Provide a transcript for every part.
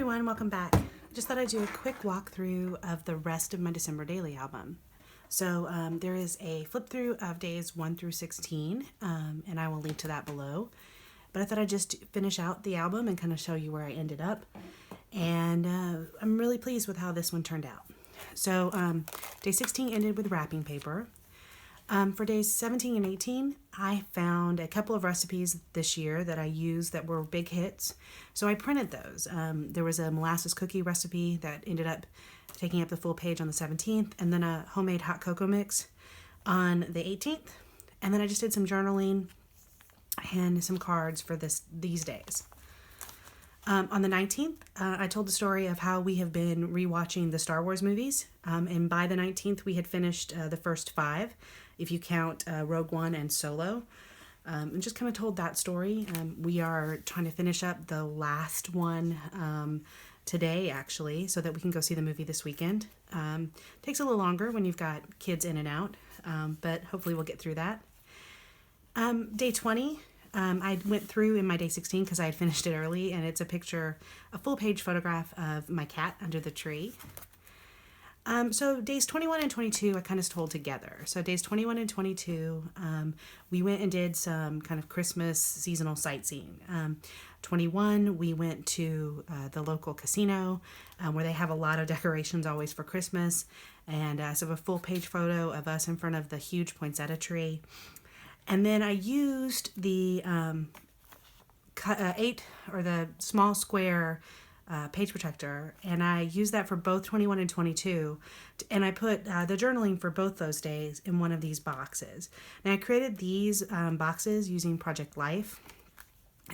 everyone, welcome back. I just thought I'd do a quick walkthrough of the rest of my December daily album. So there is a flip through of days 1 through 16, and I will link to that below. But I thought I'd just finish out the album and kind of show you where I ended up. And I'm really pleased with how this one turned out. So day 16 ended with wrapping paper. For days 17 and 18, I found a couple of recipes this year that I used that were big hits. So I printed those. There was a molasses cookie recipe that ended up taking up the full page on the 17th, and then a homemade hot cocoa mix on the 18th. And then I just did some journaling and some cards for these days. On the 19th, I told the story of how we have been rewatching the Star Wars movies. And by the 19th, we had finished the first 5, if you count Rogue One and Solo. And just kind of told that story. We are trying to finish up the last one today, actually, so that we can go see the movie this weekend. Takes a little longer when you've got kids in and out, but hopefully we'll get through that. Day 20. I went through in my day 16 because I had finished it early, and it's a full page photograph of my cat under the tree. So days 21 and 22 I kind of told together. So days 21 and 22, we went and did some kind of Christmas seasonal sightseeing. 21, we went to the local casino where they have a lot of decorations always for Christmas. And so a full page photo of us in front of the huge poinsettia tree. And then I used the 8 or the small square page protector, and I used that for both 21 and 22, and I put the journaling for both those days in one of these boxes. Now I created these boxes using Project Life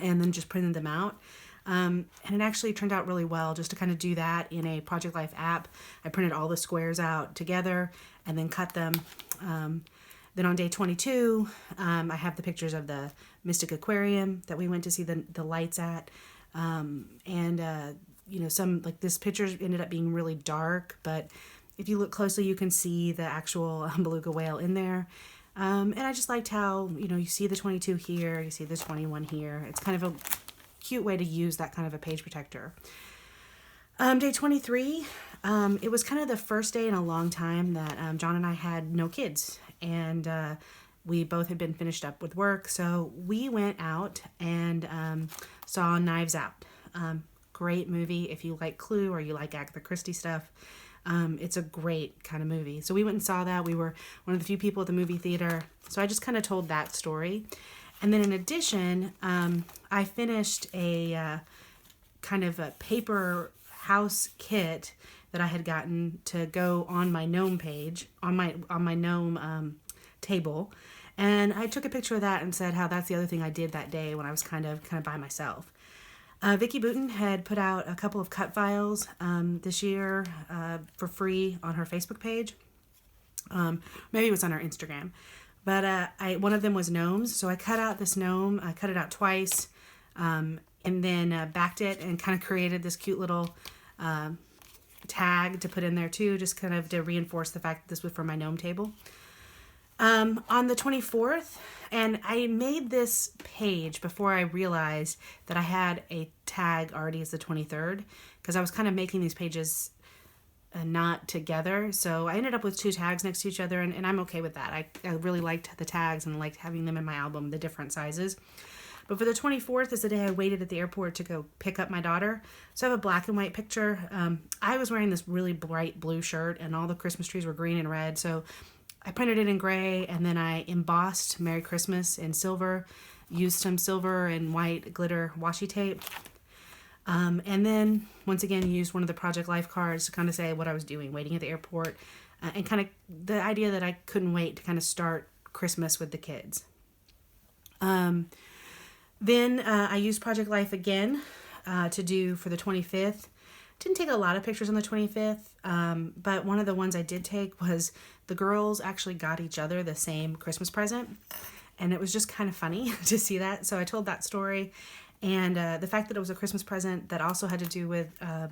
and then just printed them out, and it actually turned out really well just to kind of do that in a Project Life app. I printed all the squares out together and then cut them. Then on day 22, I have the pictures of the Mystic Aquarium that we went to see the lights at. Some like this picture ended up being really dark, but if you look closely, you can see the actual beluga whale in there. And I just liked how, you see the 22 here, you see the 21 here. It's kind of a cute way to use that kind of a page protector. Day 23, it was kind of the first day in a long time that John and I had no kids, and we both had been finished up with work, so we went out and saw Knives Out. Great movie if you like Clue or you like Agatha Christie stuff. It's a great kind of movie. So we went and saw that. We were one of the few people at the movie theater, so I just kind of told that story. And then in addition, I finished a kind of a paper house kit that I had gotten to go on my gnome page, on my gnome table. And I took a picture of that and said how that's the other thing I did that day when I was kind of by myself. Vicki Boutin had put out a couple of cut files this year for free on her Facebook page. Maybe it was on her Instagram. But one of them was gnomes. So I cut out this gnome. I cut it out twice and then backed it and kind of created this cute little tag to put in there too, just kind of to reinforce the fact that this was for my gnome table. On the 24th, and I made this page before I realized that I had a tag already as the 23rd, because I was kind of making these pages not together, so I ended up with 2 tags next to each other, and I'm okay with that. I really liked the tags and liked having them in my album, the different sizes. But for the 24th is the day I waited at the airport to go pick up my daughter. So I have a black and white picture. I was wearing this really bright blue shirt, and all the Christmas trees were green and red, so I printed it in gray, and then I embossed Merry Christmas in silver, used some silver and white glitter washi tape, and then once again used one of the Project Life cards to kind of say what I was doing, waiting at the airport, and kind of the idea that I couldn't wait to kind of start Christmas with the kids. Then I used Project Life again to do for the 25th. Didn't take a lot of pictures on the 25th, but one of the ones I did take was the girls actually got each other the same Christmas present, and it was just kind of funny to see that. So I told that story, and the fact that it was a Christmas present that also had to do with, a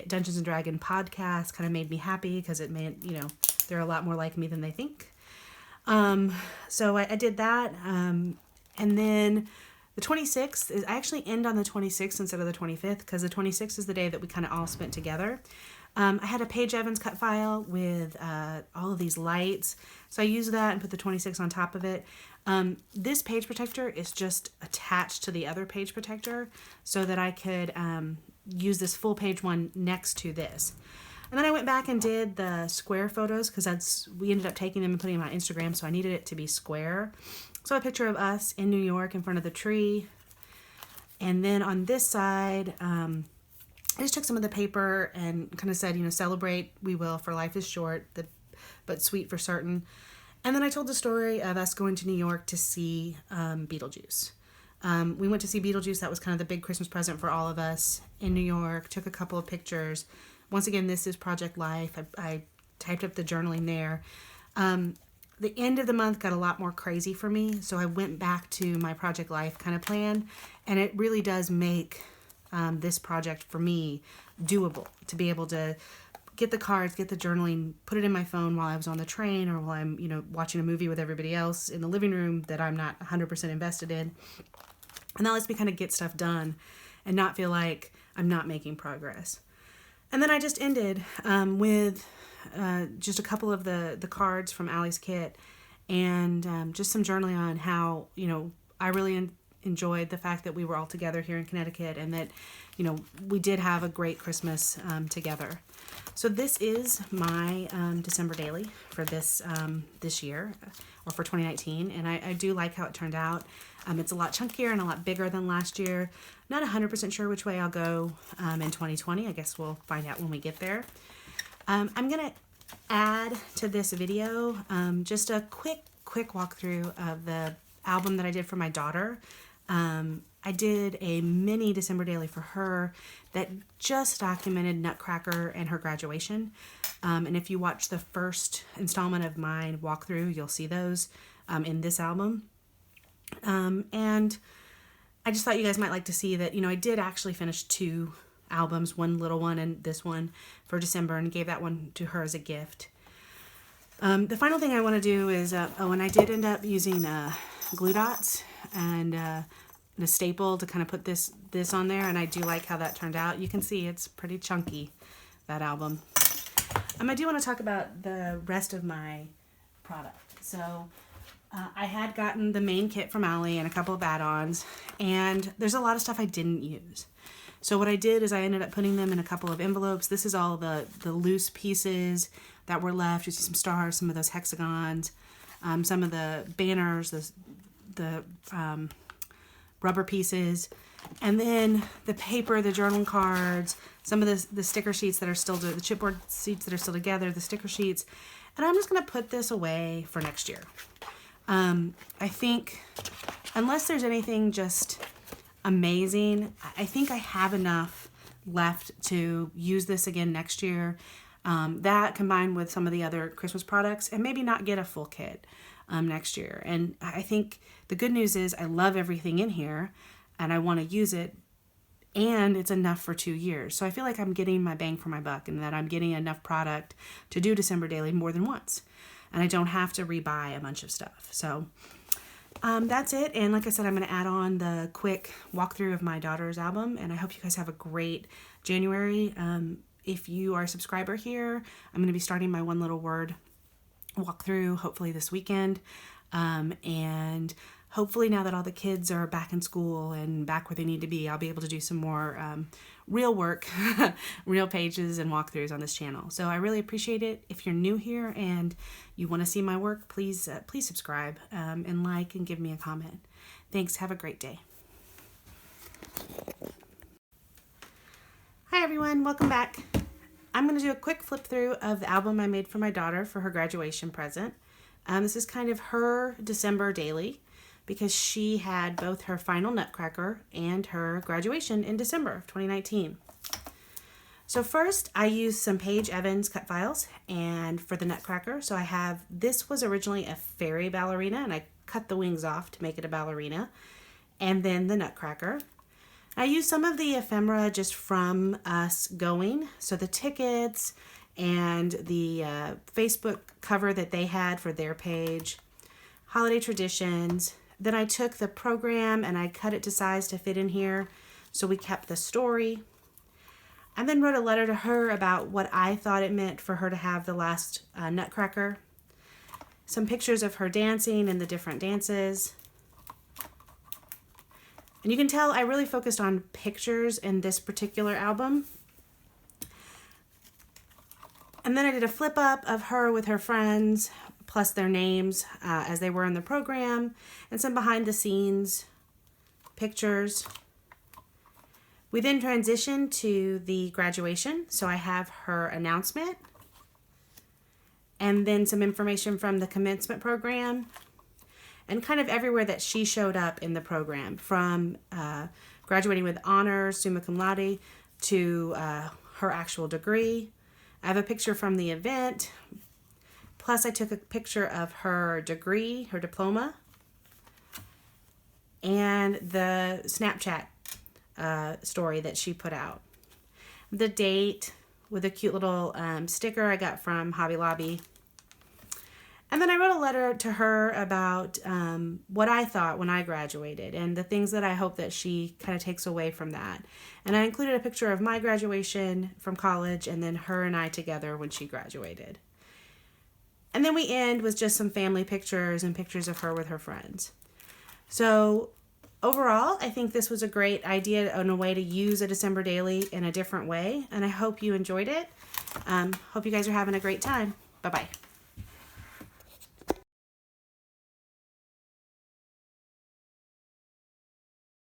Dungeons and Dragons podcast kind of made me happy, because it meant, they're a lot more like me than they think. So I did that, and then The 26th is, I actually end on the 26th instead of the 25th because the 26th is the day that we kind of all spent together. I had a Paige Evans cut file with all of these lights. So I used that and put the 26 on top of it. This page protector is just attached to the other page protector so that I could use this full page one next to this. And then I went back and did the square photos because we ended up taking them and putting them on Instagram, so I needed it to be square. So a picture of us in New York in front of the tree. And then on this side, I just took some of the paper and kind of said, celebrate, we will, for life is short, but sweet for certain. And then I told the story of us going to New York to see Beetlejuice. We went to see Beetlejuice. That was kind of the big Christmas present for all of us in New York. Took a couple of pictures. Once again, this is Project Life. I typed up the journaling there. The end of the month got a lot more crazy for me, so I went back to my Project Life kind of plan, and it really does make this project for me doable, to be able to get the cards, get the journaling, put it in my phone while I was on the train or while I'm, watching a movie with everybody else in the living room that I'm not 100% invested in. And that lets me kind of get stuff done and not feel like I'm not making progress. And then I just ended with just a couple of the cards from Allie's kit and just some journaling on how, I really enjoyed the fact that we were all together here in Connecticut and that, we did have a great Christmas together. So this is my December daily for this year, or for 2019, and I do like how it turned out. It's a lot chunkier and a lot bigger than last year. Not 100% sure which way I'll go in 2020. I guess we'll find out when we get there. I'm going to add to this video just a quick walkthrough of the album that I did for my daughter. I did a mini December daily for her that just documented Nutcracker and her graduation. And if you watch the first installment of my walkthrough, you'll see those in this album. And I just thought you guys might like to see that, I did actually finish 2 albums, one little one and this one for December, and gave that one to her as a gift. The final thing I want to do is, and I did end up using glue dots and a staple to kind of put this on there, and I do like how that turned out. You can see it's pretty chunky, that album. I do want to talk about the rest of my product. So I had gotten the main kit from Allie and a couple of add-ons, and there's a lot of stuff I didn't use. So what I did is I ended up putting them in a couple of envelopes. This is all the loose pieces that were left. You see some stars, some of those hexagons, some of the banners, the rubber pieces, and then the paper, the journaling cards, some of the sticker sheets that are still, the chipboard sheets that are still together, the sticker sheets, and I'm just going to put this away for next year. I think, unless there's anything just amazing, I think I have enough left to use this again next year. That combined with some of the other Christmas products, and maybe not get a full kit next year. And I think the good news is I love everything in here and I want to use it, and it's enough for 2 years. So I feel like I'm getting my bang for my buck and that I'm getting enough product to do December daily more than once. And I don't have to rebuy a bunch of stuff. So that's it. And like I said, I'm going to add on the quick walkthrough of my daughter's album, and I hope you guys have a great January. If you are a subscriber here, I'm going to be starting my one little word walkthrough hopefully this weekend. And hopefully now that all the kids are back in school and back where they need to be, I'll be able to do some more real work, real pages and walkthroughs on this channel. So I really appreciate it. If you're new here and you want to see my work, please subscribe and like and give me a comment. Thanks. Have a great day. Hi everyone, welcome back. I'm going to do a quick flip through of the album I made for my daughter for her graduation present. This is kind of her December daily because she had both her final Nutcracker and her graduation in December of 2019. So first I used some Paige Evans cut files and for the Nutcracker. So I have, this was originally a fairy ballerina and I cut the wings off to make it a ballerina, and then the Nutcracker. I used some of the ephemera just from us going. So the tickets and the Facebook cover that they had for their page, holiday traditions, Then I took the program and I cut it to size to fit in here. So we kept the story. I then wrote a letter to her about what I thought it meant for her to have the last Nutcracker. Some pictures of her dancing and the different dances. And you can tell I really focused on pictures in this particular album. And then I did a flip up of her with her friends, plus their names as they were in the program, and some behind the scenes pictures. We then transitioned to the graduation. So I have her announcement, and then some information from the commencement program, and kind of everywhere that she showed up in the program, from graduating with honors, summa cum laude, to her actual degree. I have a picture from the event, plus I took a picture of her degree, her diploma, and the Snapchat story that she put out. The date with a cute little sticker I got from Hobby Lobby. And then I wrote a letter to her about what I thought when I graduated and the things that I hope that she kind of takes away from that. And I included a picture of my graduation from college and then her and I together when she graduated. And then we end with just some family pictures and pictures of her with her friends. So overall, I think this was a great idea and a way to use a December daily in a different way. And I hope you enjoyed it. Hope you guys are having a great time. Bye-bye.